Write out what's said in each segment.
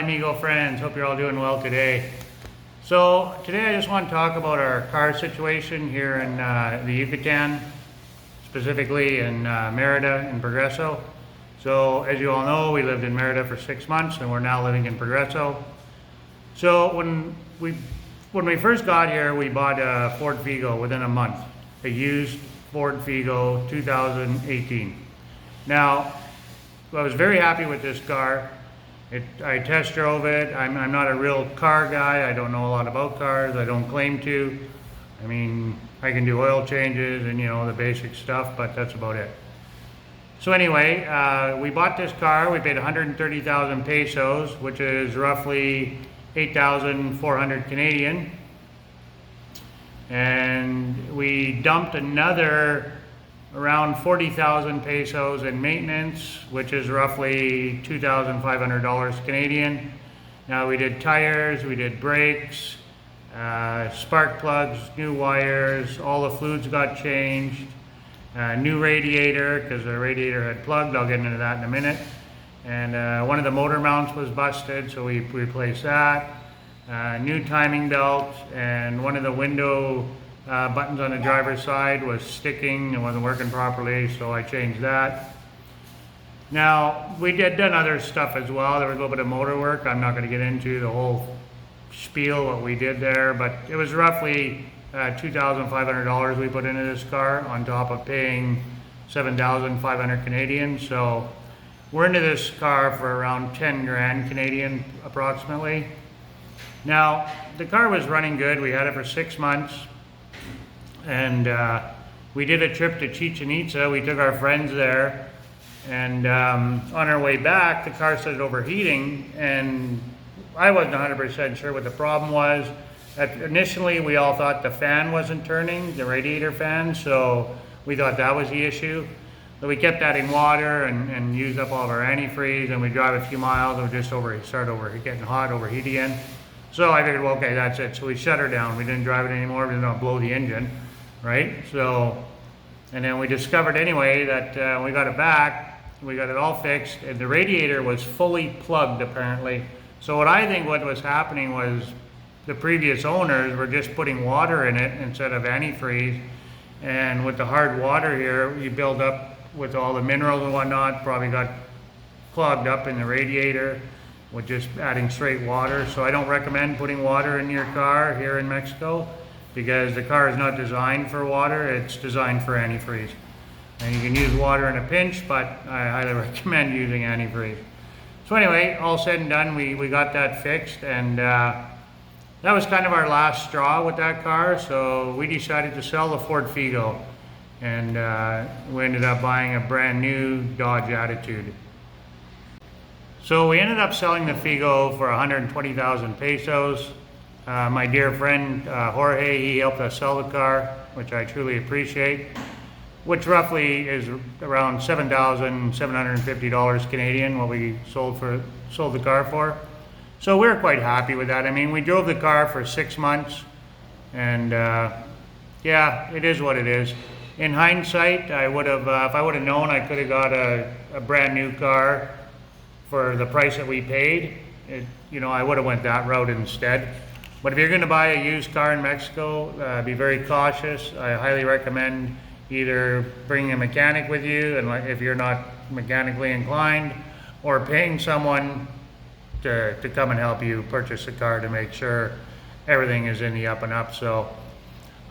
amigo friends, hope you're all doing well today. So today I just want to talk about our car situation here in the Yucatan, specifically in Merida and Progreso. So as you all know, we lived in Merida for 6 months and we're now living in Progreso. So when we first got here, we bought a Ford Figo within a month, a used Ford Figo 2018. Now, I was very happy with this car. I test drove it. I'm not a real car guy. I don't know a lot about cars. I don't claim to. I mean, I can do oil changes and the basic stuff, but that's about it. So anyway, we bought this car. We paid 130,000 pesos, which is roughly 8,400 Canadian. And we dumped another around 40,000 pesos in maintenance, which is roughly $2,500 Canadian. Now we did tires, we did brakes, spark plugs, new wires, all the fluids got changed, new radiator because the radiator had plugged. I'll get into that in a minute. And one of the motor mounts was busted, so we replaced that. New timing belt, and one of the window buttons on the driver's side was sticking and wasn't working properly, so I changed that. Now, we done other stuff as well. There was a little bit of motor work. I'm not going to get into the whole spiel what we did there, but it was roughly $2,500 we put into this car on top of paying 7,500 Canadian. So we're into this car for around 10 grand Canadian approximately. Now, the car was running good. We had it for 6 months. And we did a trip to Chichen Itza. We took our friends there, and on our way back, the car started overheating, and I wasn't 100% sure what the problem was. Initially, we all thought the fan wasn't turning, the radiator fan, so we thought that was the issue. So we kept adding water and used up all of our antifreeze, and we drive a few miles, and we just start getting hot, overheat again. So I figured, well, okay, that's it. So we shut her down. We didn't drive it anymore. We didn't want to blow the engine. Right? So, and then we discovered anyway that we got it back, we got it all fixed, and the radiator was fully plugged apparently. So what was happening was the previous owners were just putting water in it instead of antifreeze, and with the hard water here, you build up with all the minerals and whatnot, probably got clogged up in the radiator with just adding straight water. So I don't recommend putting water in your car here in Mexico, because the car is not designed for water, it's designed for antifreeze. And you can use water in a pinch, but I highly recommend using antifreeze. So anyway, all said and done, we got that fixed, and that was kind of our last straw with that car, so we decided to sell the Ford Figo, and we ended up buying a brand new Dodge Attitude. So we ended up selling the Figo for 120,000 pesos. My dear friend Jorge, he helped us sell the car, which I truly appreciate, which roughly is around $7,750 Canadian, what we sold the car for. So we're quite happy with that. I mean, we drove the car for 6 months, and yeah, it is what it is. In hindsight, I would have, if I would have known, I could have got a brand new car for the price that we paid. I would have went that route instead. But if you're going to buy a used car in Mexico, be very cautious. I highly recommend either bringing a mechanic with you, and if you're not mechanically inclined, or paying someone to come and help you purchase a car to make sure everything is in the up and up. So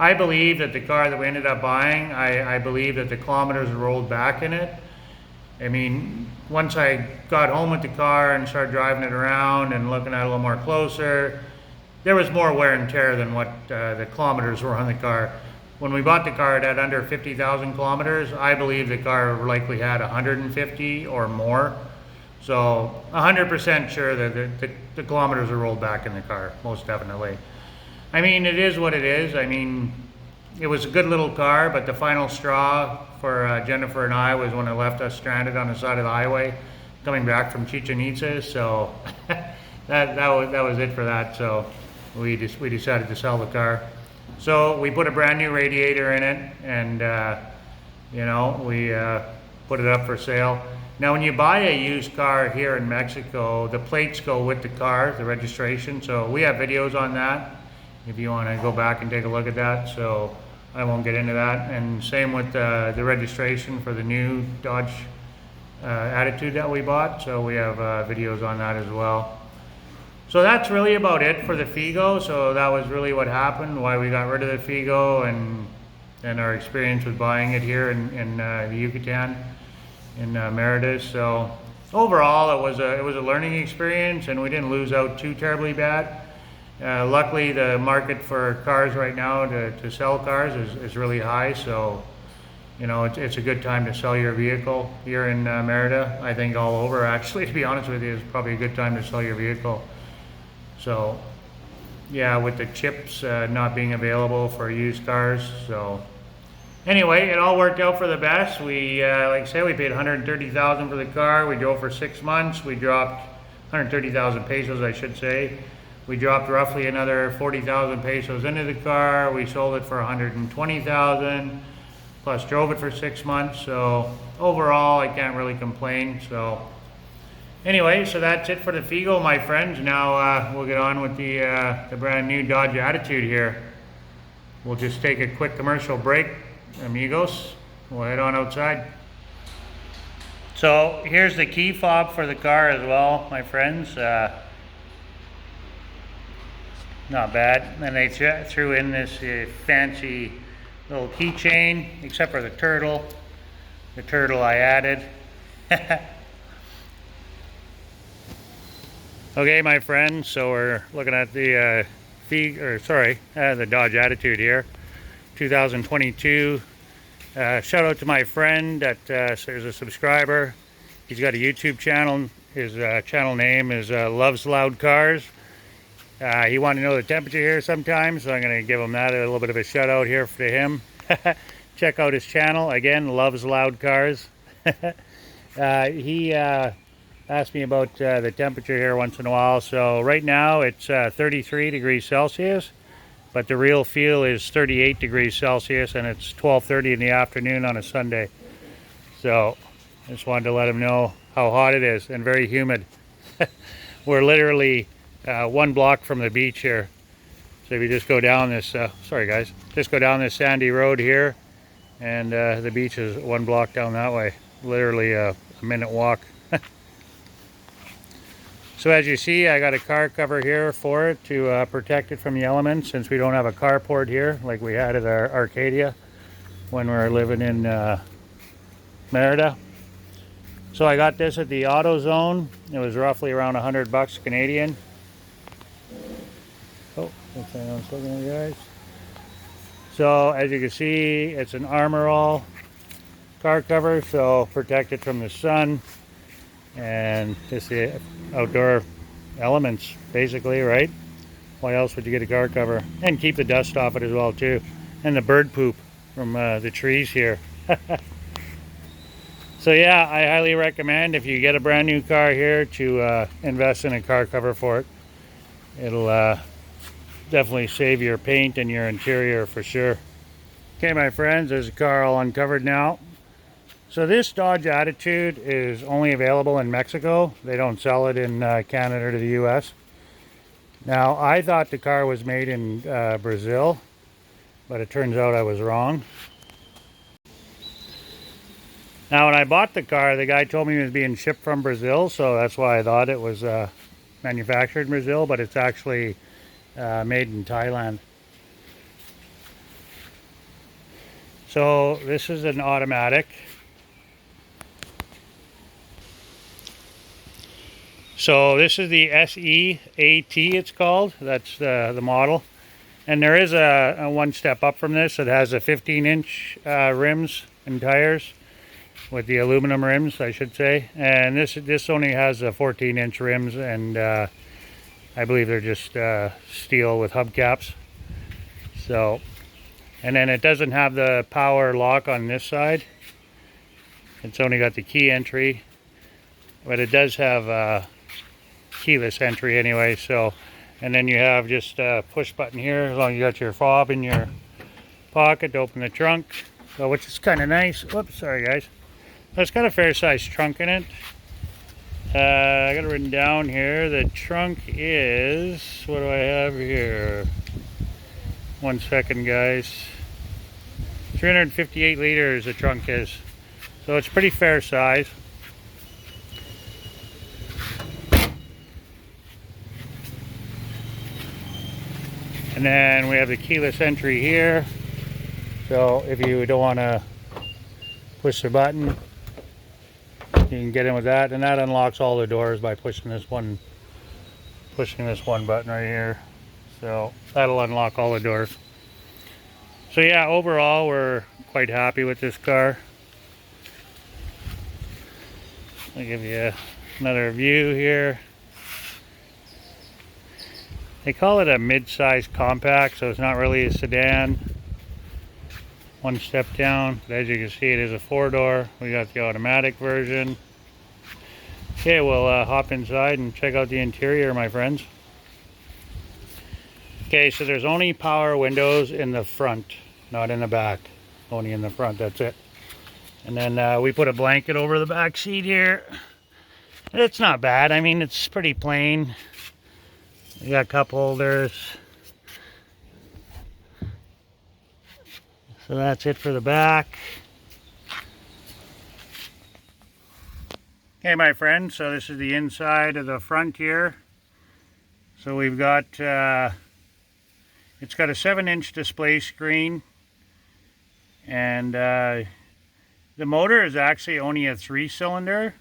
I believe that the car that we ended up buying, I believe that the kilometers rolled back in it. I mean, once I got home with the car and started driving it around and looking at it a little more closer, there was more wear and tear than what the kilometers were on the car. When we bought the car, it had under 50,000 kilometers. I believe the car likely had 150 or more. So 100% sure that the kilometers are rolled back in the car, most definitely. I mean, it is what it is. I mean, it was a good little car, but the final straw for Jennifer and I was when it left us stranded on the side of the highway coming back from Chichen Itza. So that was it for that. So we decided to sell the car. So we put a brand new radiator in it, and we put it up for sale. Now when you buy a used car here in Mexico, the plates go with the car, the registration, so we have videos on that if you want to go back and take a look at that, so I won't get into that. And same with the registration for the new Dodge Attitude that we bought, so we have videos on that as well. So that's really about it for the Figo. So that was really what happened, why we got rid of the Figo, and our experience with buying it here in the Yucatan, in Merida. So overall, it was a learning experience, and we didn't lose out too terribly bad. Luckily, the market for cars right now to sell cars is really high. So you know, it's a good time to sell your vehicle here in Merida. I think all over, actually, to be honest with you, it's probably a good time to sell your vehicle. So yeah, with the chips not being available for used cars. So anyway, it all worked out for the best. We, like I say, we paid $130,000 for the car. We drove for 6 months. We dropped 130,000 pesos, I should say. We dropped roughly another 40,000 pesos into the car. We sold it for 120,000, plus drove it for 6 months. So overall, I can't really complain. So anyway, so that's it for the Figo, my friends. Now we'll get on with the brand new Dodge Attitude here. We'll just take a quick commercial break, amigos. We'll head on outside. So here's the key fob for the car as well, my friends. Not bad. And they threw in this fancy little keychain, except for the turtle. The turtle I added. Okay, my friends, so we're looking at the the Dodge Attitude here, 2022. Shout out to my friend that is a subscriber. He's got a YouTube channel. His channel name is Loves Loud Cars. He wanted to know the temperature here sometime, so I'm going to give him that, a little bit of a shout out here for him. Check out his channel, again, Loves Loud Cars. He asked me about the temperature here once in a while. So right now it's 33 degrees Celsius, but the real feel is 38 degrees Celsius, and it's 12:30 in the afternoon on a Sunday. So I just wanted to let him know how hot it is, and very humid. We're literally 1 block from the beach here. So if you just go down this, sorry guys, just go down this sandy road here, and the beach is 1 block down that way. Literally a minute walk. So as you see, I got a car cover here for it to protect it from the elements, since we don't have a carport here like we had at our Arcadia when we were living in Merida. So I got this at the AutoZone. It was roughly around $100 Canadian. Oh, that's what I was looking at, guys. So as you can see, it's an Armor All car cover, so protect it from the sun and just the outdoor elements, basically, right? Why else would you get a car cover? And keep the dust off it as well too, and the bird poop from the trees here. So yeah, I highly recommend, if you get a brand new car here, to invest in a car cover for it. It'll definitely save your paint and your interior for sure. Okay, my friends, there's the car all uncovered now. So this Dodge Attitude is only available in Mexico. They don't sell it in Canada or the US. Now, I thought the car was made in Brazil, but it turns out I was wrong. Now, when I bought the car, the guy told me it was being shipped from Brazil, so that's why I thought it was manufactured in Brazil, but it's actually made in Thailand. So this is an automatic. So this is the SEAT, it's called. That's the model. And there is a one step up from this. It has a 15-inch rims and tires, with the aluminum rims, I should say. And this only has a 14-inch rims, and I believe they're just steel with hubcaps. So, and then it doesn't have the power lock on this side. It's only got the key entry, but it does have keyless entry anyway. So, and then you have just a push button here, as long as you got your fob in your pocket to open the trunk. So, which is kind of nice. Whoops, sorry guys. It's got a fair sized trunk in it. I got it written down here. The trunk is, what do I have here? 1 second, guys. 358 liters the trunk is. So it's pretty fair size. And then we have the keyless entry here. So if you don't want to push the button, you can get in with that, and that unlocks all the doors by pushing this one button right here. So that'll unlock all the doors. So yeah, overall we're quite happy with this car. I'll give you another view here. They call it a mid-size compact, so it's not really a sedan. One step down, but as you can see, it is a 4-door. We got the automatic version. Okay, we'll hop inside and check out the interior, my friends. Okay, so there's only power windows in the front, not in the back. Only in the front, that's it. And then we put a blanket over the back seat here. It's not bad. I mean, it's pretty plain. We got cup holders. So that's it for the back. Okay, my friends, so this is the inside of the front here. So we've got, it's got a 7-inch display screen. And the motor is actually only a 3-cylinder.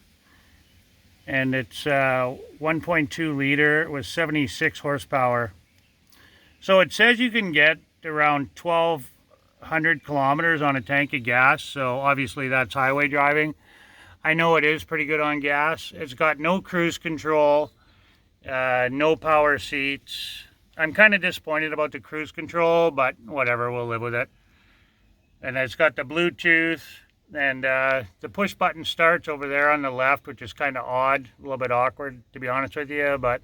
And it's 1.2 liter with 76 horsepower. So it says you can get around 1,200 kilometers on a tank of gas. So obviously that's highway driving. I know it is pretty good on gas. It's got no cruise control, no power seats. I'm kind of disappointed about the cruise control, but whatever, we'll live with it. And it's got the Bluetooth. And the push button starts over there on the left, which is kind of odd, a little bit awkward to be honest with you, but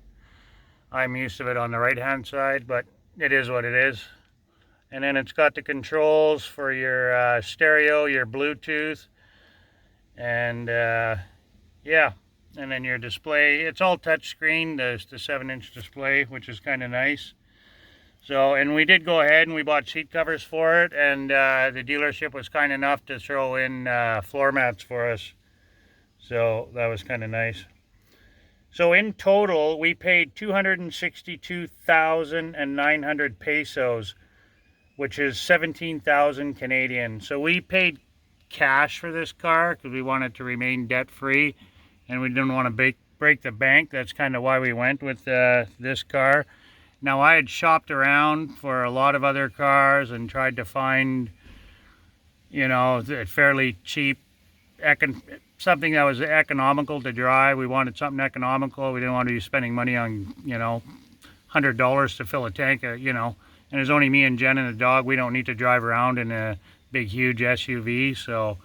I'm used to it on the right hand side, but it is what it is. And then it's got the controls for your stereo, your Bluetooth, and yeah, and then your display. It's all touch screen, the 7-inch display, which is kind of nice. So, and we did go ahead and we bought seat covers for it, and the dealership was kind enough to throw in floor mats for us. So that was kind of nice. So in total, we paid 262,900 pesos, which is 17,000 Canadian. So we paid cash for this car because we wanted to remain debt-free, and we didn't want to break the bank. That's kind of why we went with this car. Now, I had shopped around for a lot of other cars and tried to find, you know, fairly cheap, something that was economical to drive. We wanted something economical. We didn't want to be spending money on, you know, $100 to fill a tank, you know. And there's only me and Jen and the dog. We don't need to drive around in a big, huge SUV. So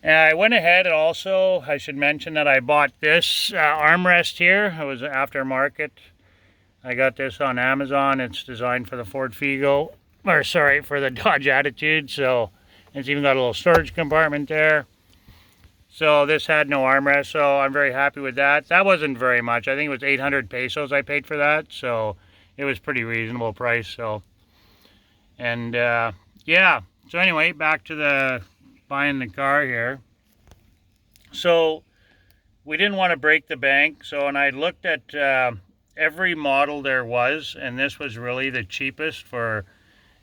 I went ahead and also, I should mention that I bought this armrest here. It was aftermarket. I got this on Amazon. It's designed for the Ford Figo, or sorry, for the Dodge Attitude. So it's even got a little storage compartment there. So this had no armrest, so I'm very happy with that. That wasn't very much. I think it was 800 pesos I paid for that. So it was pretty reasonable price. So, and yeah. So anyway, back to the buying the car here. So we didn't want to break the bank. So, and I looked at every model there was, and this was really the cheapest for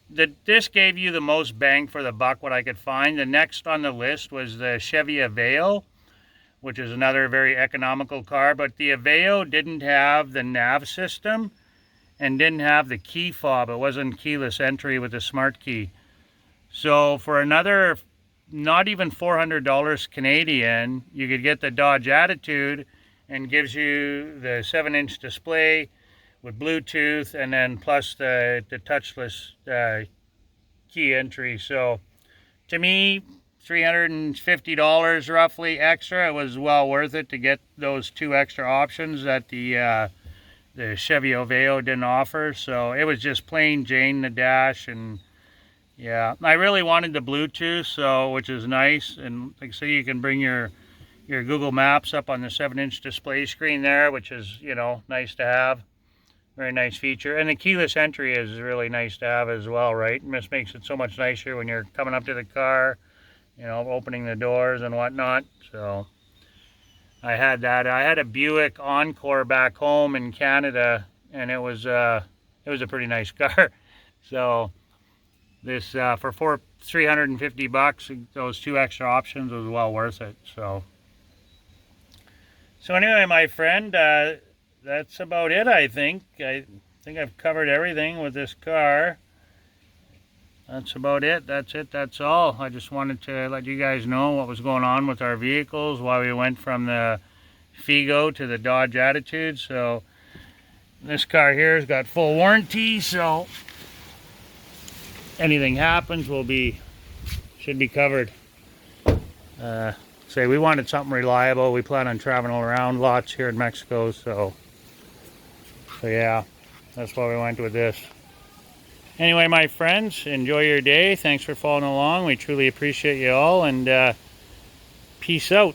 this gave you the most bang for the buck what I could find. The next on the list was the Chevy Aveo, which is another very economical car, but the Aveo didn't have the nav system and didn't have the key fob. It wasn't keyless entry with a smart key. So for another not even $400 Canadian, you could get the Dodge Attitude, and gives you the 7-inch display with Bluetooth, and then plus the touchless key entry. So to me, $350 roughly extra. It was well worth it to get those 2 extra options that the Chevy Aveo didn't offer. So it was just plain Jane the dash, and Yeah, I really wanted the Bluetooth, so which is nice, and like I say, you can bring your Google Maps up on the 7-inch display screen there, which is, you know, nice to have. Very nice feature, and the keyless entry is really nice to have as well, right? It just makes it so much nicer when you're coming up to the car, you know, opening the doors and whatnot. So I had that. I had a Buick Encore back home in Canada, and it was a pretty nice car. So this for 350 bucks, those 2 extra options was well worth it. So anyway, my friend, that's about it. I think I've covered everything with this car. That's about it. That's all. I just wanted to let you guys know what was going on with our vehicles, why we went from the Figo to the Dodge Attitude. So this car here has got full warranty, so anything happens should be covered. Say we wanted something reliable. We plan on traveling around lots here in Mexico, so yeah, that's why we went with this. Anyway, my friends, enjoy your day. Thanks for following along. We truly appreciate you all, and peace out.